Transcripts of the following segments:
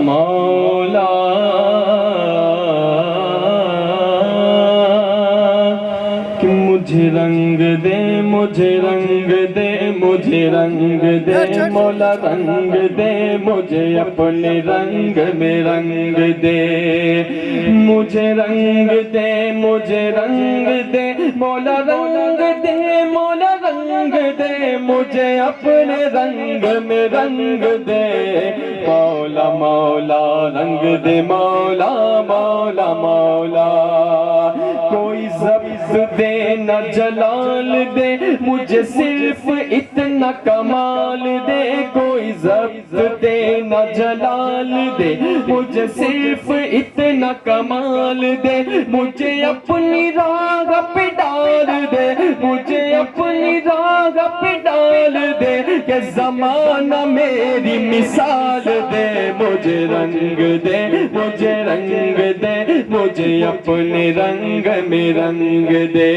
مولا کہ مجھے رنگ دے مجھے رنگ دے مجھے رنگ دے مولا رنگ دے مجھے اپنے رنگ میں رنگ دے مجھے رنگ دے مجھے رنگ دے مولا رنگ دے مولا رنگ دے مجھے اپنے رنگ میں رنگ دے مولا مولا رنگ دے مولا مولا مولا کوئی ضبط دے نہ جلال دے مجھے صرف اتنا کمال دے کوئی ضبط دے نہ جلال دے مجھے صرف اتنا کمال دے مجھے اپنی راہ پہ ڈال دے مجھے اپنی راہ پہ ڈال دے کہ زمانہ میری مثال دے مجھے رنگ دے مجھے رنگ دے مجھے اپنے رنگ میں رنگ دے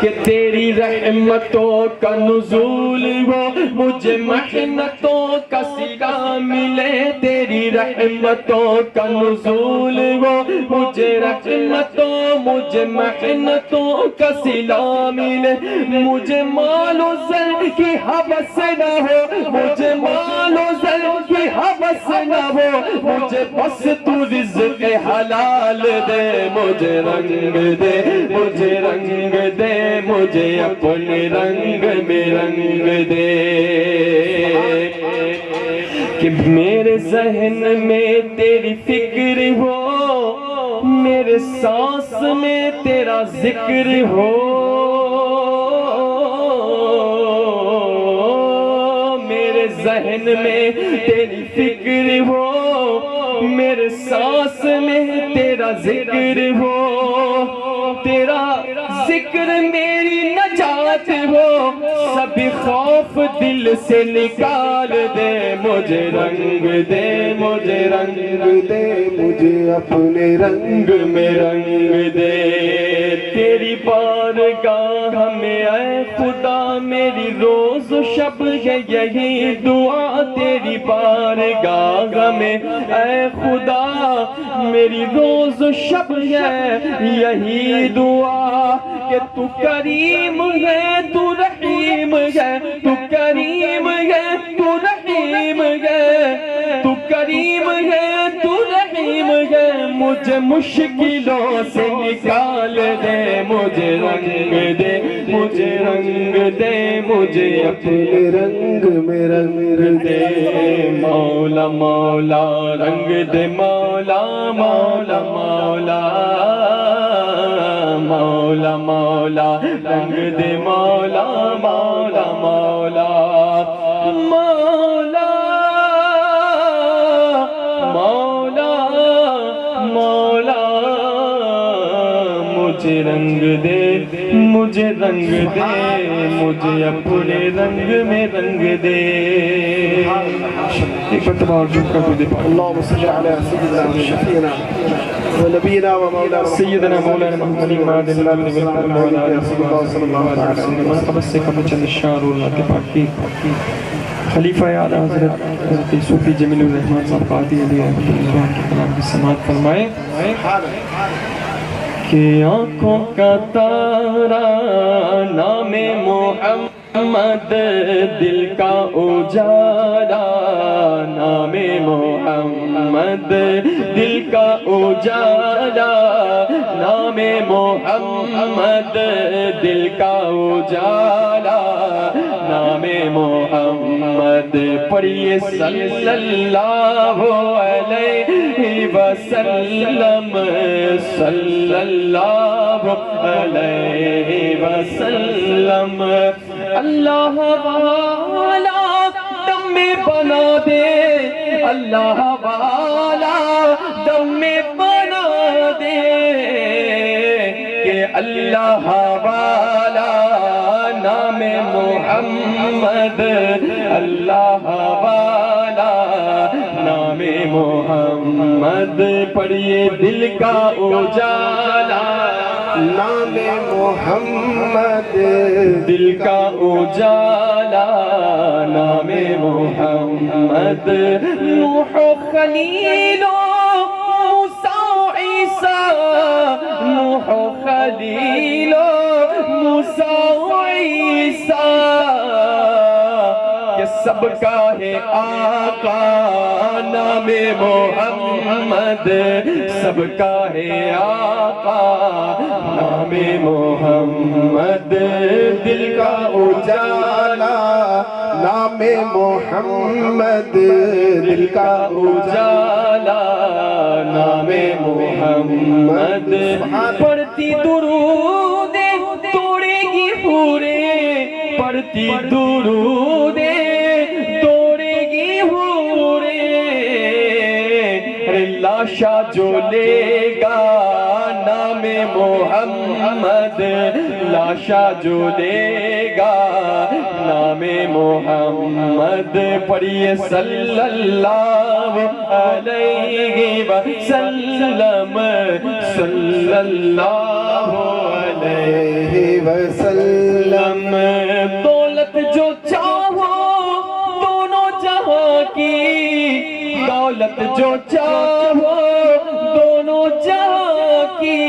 کہ تیری رحمتوں کا نزول ہو مجھے محنتوں کا صلہ ملے تیری رحمتوں کا نزول ہو مجھے رحمتوں مجھے محنتوں کا صلہ ملے مجھے مال و زر کی حوث نہ ہو مجھے مال و زر کی حوث نہ ہو مجھے بس تو رزق حلال دے مجھے رنگ دے مجھے رنگ دے مجھے اپنے رنگ میں رنگ دے کہ میرے ذہن میں تیری فکر ہو میرے سانس میں تیرا ذکر ہو میرے ذہن میں تیری فکر ہو میرے سانس میں تیرا ذکر ہو تیرا ذکر میری نجات ہو سبھی خوف دل سے نکال دے مجھے رنگ دے مجھے رنگ دے مجھے اپنے رنگ میں رنگ دے تیری بارگاہ میں اے خدا میری روز و شب ہے یہی دعا تیری بارگاہ میں اے خدا میری روز و شب ہے یہی دعا کہ تو کریم ہے تو رحیم ہے تو کریم ہے تو رحیم ہے تو کریم ہے تو رحیم ہے مجھے مشکلوں سے نکال دے مجھے رنگ دے مجھے رنگ دے مجھے اپنے رنگ میں رنگ دے مولا مولا رنگ دے مولا مولا مولا مولا مولا رنگ دے مولا مولا مولا مولا مولا مولا مجھے رنگ دے مجھے رنگ دے مجھے اپنے رنگ میں رنگ دے ایک مرتبہ اور جھوم کر دے اللہم صلی علی سیدنا شفیعنا ونبینا ومولانا سیدنا مولانا محمد ماد اللہ بن بلکل وعلا رسول اللہ صلی اللہ علیہ وسلم قبض سے قبل چند الشعر اور پاکی خلیفہ اعلیٰ حضرت صوفی جمیل الرحمن صاحب قاضی علی رحمۃ اللہ کے کلام کی سماعت فرمائے کہ آنکھوں کا تارا نام محمد دل کا اجالا نام محمد دل کا اجالا نام محمد دل کا اجالا نام محمد پڑھیے صلی اللہ علیہ وسلم صلی اللہ علیہ وسلم اللہ والا دم میں بنا دے اللہ والا دم میں بنا دے کہ اللہ والا نام محمد اللہ والا نام محمد پڑھیے دل کا اجالا نام محمد دل کا اجالا نام محمد نوح و خلیل و موسیٰ و عیسیٰ نوح و خلیل و موسیٰ و عیسیٰ کہ سب کا ہے آقا نام محمد سب کا ہے آقا نام محمد دل کا اجالا نام محمد دل کا اجالا نام محمد پڑھتی درود توڑے گی حوریں پڑھتی درود توڑے گی حوریں لاشا جو لے گا نام محمد لاشا جو لے گا نام محمد پڑھیے صلی اللہ علیہ وسلم صلی اللہ علیہ وسلم دولت جو چاہو دونوں جہاں کی دولت جو چاہو دونوں جہاں کی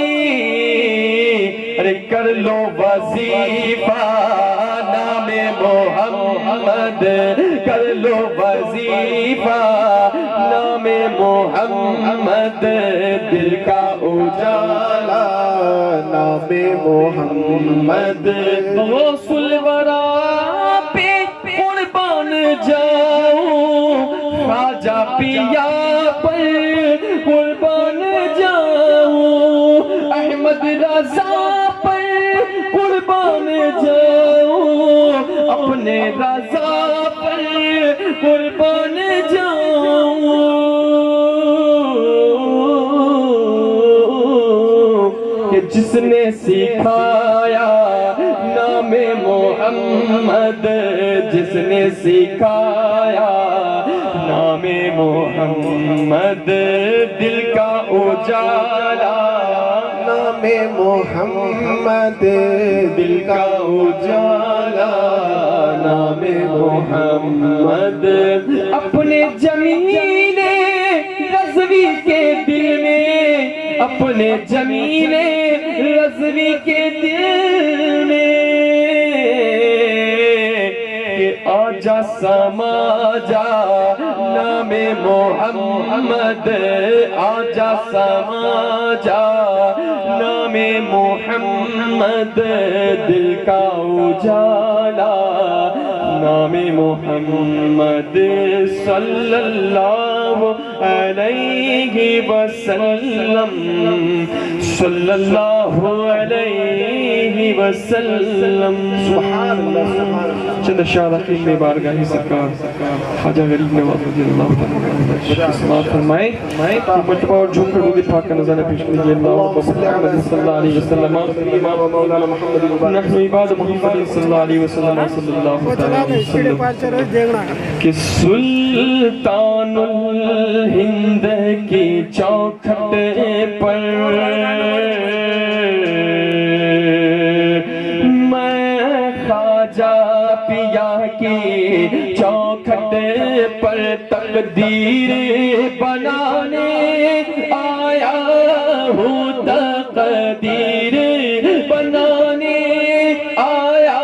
ارے کر لو وظیفہ نام محمد کر لو وظیفہ نام محمد دل کا اجالا نام محمد غوث الورا پہ قربان جاؤں خواجہ پیا پر قربان جاؤں احمد رضا پر قربان جاؤں اپنے رضا پر قربان جاؤں کہ جس نے سکھایا نام محمد جس نے سکھایا نام محمد دل کا اجالا نام محمد دل کا اجالا نام محمد اپنے جمیل رضوی کے دل میں اپنے جمیل رضوی کے دل میں کہ آجا سما جا نام محمد آجا سما جا نام محمد دل کا اجالا نام محمد صلی اللہ علیہ وسلم صلی اللہ علیہ وسلم سبحان اللہ سبحان اللہ چند شارقین میں بارگاہ سرکار خواجہ غریب نواز رضی اللہ تعالیٰ اسمات فرمائے مرتبہ اور جھوم کر دودھ پاک کا نظارہ پیش کریے اللہ محمد صلی اللہ علیہ وسلم نحن عباد محمد صلی اللہ علیہ وسلم صلی اللہ تعالیٰ علیہ وسلم کہ سلطان الہند کی چوکھٹ پر پیا کی چوکھٹ پر تقدیر بنانے آیا ہوں تقدیر بنانے آیا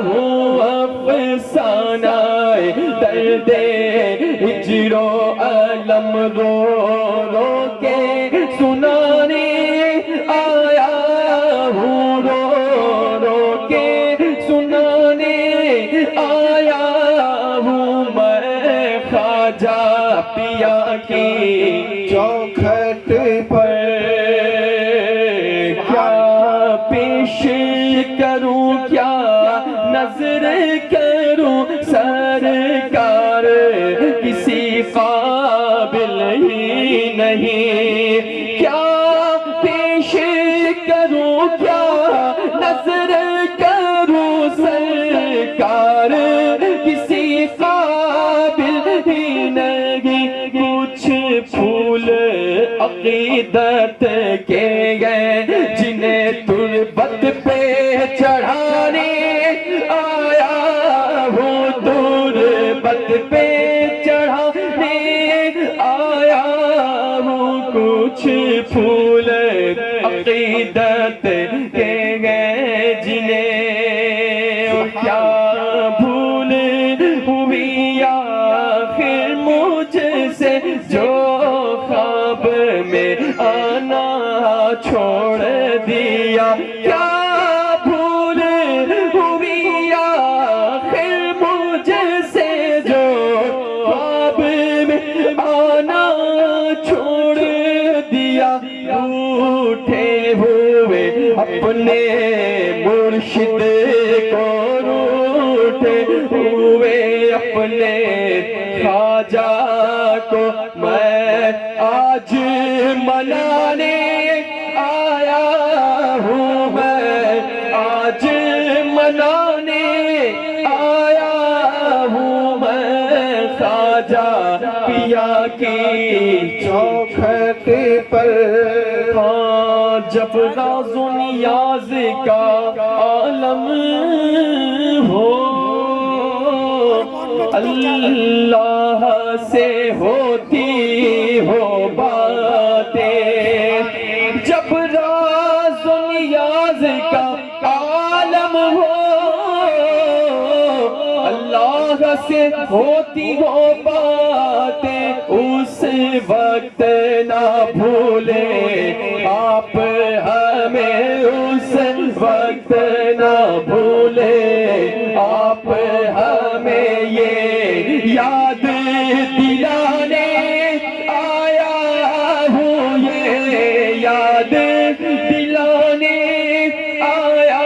ہوں افسانہ درد ہجر و علم رو رو کے سنانے آیا ہوں رو رو کے سنانے آیا ہوں میں خواجہ پیا کی چوکھٹ پر کیا پیش کروں کیا نظر کروں سرکار کسی قابل ہی نہیں کیا پیش کروں کیا نظر کروں سرکار کسی قابل ہی نہیں کچھ پھول عقیدت کے گئے جنہیں آیا ہوں کچھ پھول عقیدت کے گئے جنہیں، اور کیا بھول ہوئی آخر مجھ سے جو خواب میں آنا چھوڑ دیا، کیا بھول ہوئی آخر مجھ سے جو خواب میں آنا چھوڑ دیا، روٹھے ہوئے اپنے مرشد کو، روٹھے ہوئے اپنے خواجہ کو میں آج منانے آیا ہوں، میں آج منانے آیا ہوں، میں خواجہ پیا کی چوکھٹ پر جب راز و نیاز کا عالم ہو، اللہ سے ہوتی ہو باتیں، جب راز و نیاز کا عالم ہو، اللہ سے ہوتی ہو باتیں، اس وقت نہ بھولے آپ ہمیں، اس وقت نہ بھولے آپ ہمیں، یہ یاد دلانے آیا ہوں، یہ یاد دلانے آیا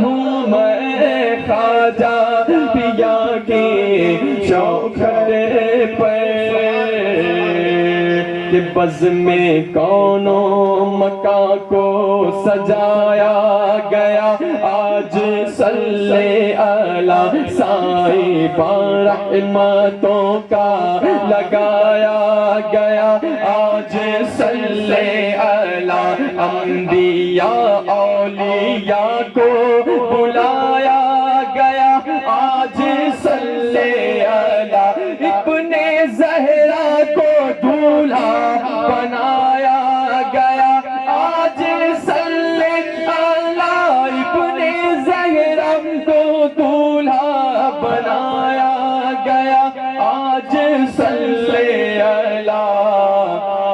ہوں، میں خواجہ پیا کی چوکھٹ پر، کہ بزم کون و مکان کو سجایا گیا، آج صلی علی صاحبان رحمتوں کا لگایا گیا، آج صلی علی انبیاء اولیاء کو بلایا گیا، آج صلی علی ابن زہرا کو دولہا بنایا گیا، آج صلی علی ابن زہرا کو دولہا بنایا گیا، آج صلی علی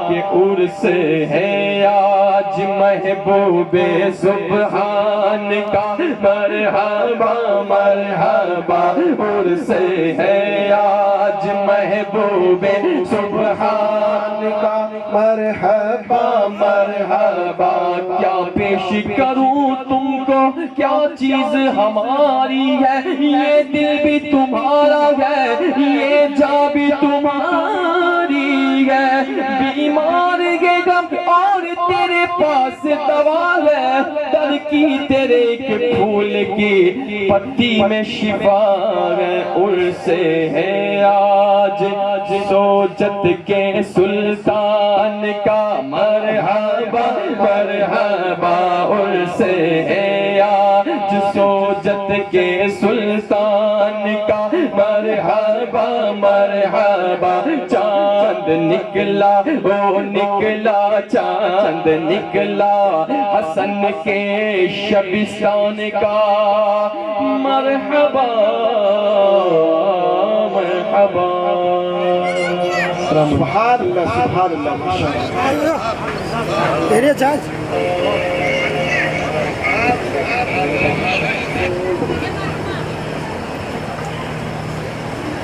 کہ عرس ہے آج محبوب سبحان کا، مرحبا مرحبا، عرس ہے آج محبوب سبحان کا، مرحبا مرحبا، کیا پیش کروں تم کو، کیا چیز ہماری ہے، یہ دل بھی تمہارا ہے، یہ جاں بھی تمہاری ہے، بیمار کے غم اور تیرے پاس دوا ہے، در کی تیرے ایک پھول کی پتی میں شفا ہے، عرس ہے آج سوجت کے سلطان کا، مرحبا مرحبا، عرس ہے آج سوجت کے سلطان کا، مرحبا مرحبا، چاند نکلا او نکلا، چاند نکلا حسن کے شبستان کا، مرحبا مرحبا، سبحان اللہ سبحان اللہ، تیرے چاچ